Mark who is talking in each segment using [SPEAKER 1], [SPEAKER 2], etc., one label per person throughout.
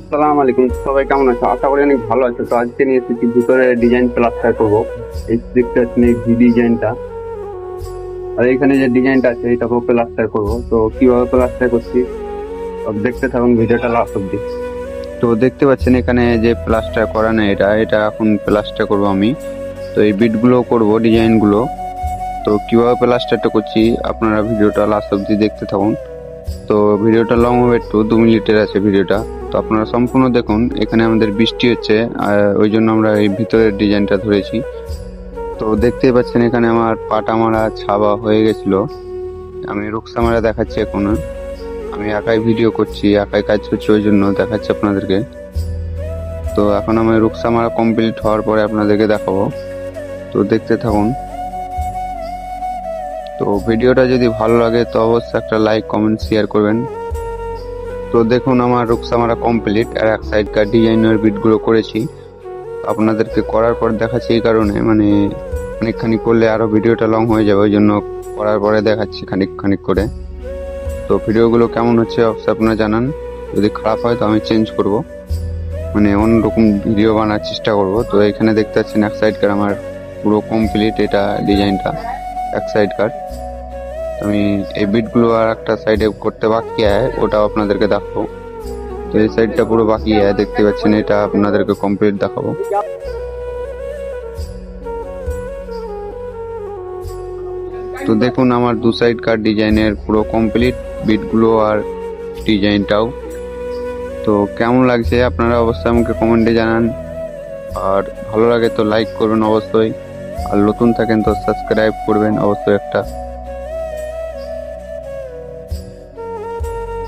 [SPEAKER 1] আসসালামু আলাইকুম, সবাই কেমন আছো? আশা করি অনেক ভালো আছো। তো আজকে নিয়ে এসেছি ভিতরে ডিজাইন প্লাস্টার করবো। এই দেখতে পাচ্ছেন এই ভি ডিজাইনটা, আর এখানে যে ডিজাইনটা আছে এটাকেও প্লাস্টার করবো। তো কিভাবে প্লাস্টার করছি সব দেখতে থাকুন ভিডিওটা লাস্ট অব্দি। তো দেখতে পাচ্ছেন এখানে যে প্লাস্টার করা নেই, এটা এটা এখন প্লাস্টার করবো আমি। তো এই বিটগুলো করবো, ডিজাইনগুলো। তো কিভাবে প্লাস্টারটা করছি আপনারা ভিডিওটা লাস্ট অব্দি দেখতে থাকুন। তো ভিডিওটা লং হবে, একটু 2 মিনিটের আছে ভিডিওটা। তো আপনারা সম্পূর্ণ দেখুন। এখানে আমাদের বৃষ্টি হচ্ছে, ওই জন্য আমরা এই ভিতরের ডিজাইনটা ধরেছি। তো দেখতেই পাচ্ছেন এখানে আমার পাটা মারা ছাবা হয়ে গেছিল। আমি রুকসা মারা দেখাচ্ছি এখন। আমি একাই ভিডিও করছি, একাই কাজ করছি, ওই জন্য দেখাচ্ছি আপনাদেরকে। তো এখন আমি রুকসা মারা কমপ্লিট হওয়ার পরে আপনাদেরকে দেখাবো। তো দেখতে থাকুন। তো ভিডিওটা যদি ভালো লাগে তো অবশ্যই একটা লাইক কমেন্ট শেয়ার করবেন। তো দেখুন আমার রুকসা মারা কমপ্লিট, আর এক সাইডকার ডিজাইনের বিটগুলো করেছি। আপনাদেরকে করার পর দেখাচ্ছি, এই কারণে মানে অনেকখানি করলে আরো ভিডিওটা লং হয়ে যাবে, ওই জন্য করার পরে দেখাচ্ছি খানিক খানিক করে। তো ভিডিওগুলো কেমন হচ্ছে অবশ্যই আপনারা জানান। যদি খারাপ হয় তো আমি চেঞ্জ করব, মানে অন্যরকম ভিডিও বানার চেষ্টা করব। তো এখানে দেখতে পাচ্ছেন এক সাইডকার আমার পুরো কমপ্লিট, এটা ডিজাইনটা এক সাইডকার। আমি এই বিটগুলো আর একটা সাইডে করতে বাকি আছে, ওটাও আপনাদেরকে দেখাবো। তো এই সাইডটা পুরো বাকি আছে, দেখতে পাচ্ছেন, এটা আপনাদেরকে কমপ্লিট দেখাবো। তো দেখুন আমার দু সাইড কার ডিজাইনের পুরো কমপ্লিট, বিটগুলো আর ডিজাইনটাও। তো কেমন লাগছে আপনারা অবশ্যই আমাকে কমেন্টে জানান, আর ভালো লাগে তো লাইক করবেন অবশ্যই, আর নতুন থাকেন তো সাবস্ক্রাইব করবেন অবশ্যই একটা।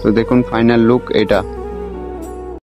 [SPEAKER 1] তো দেখুন ফাইনাল লুক এটা।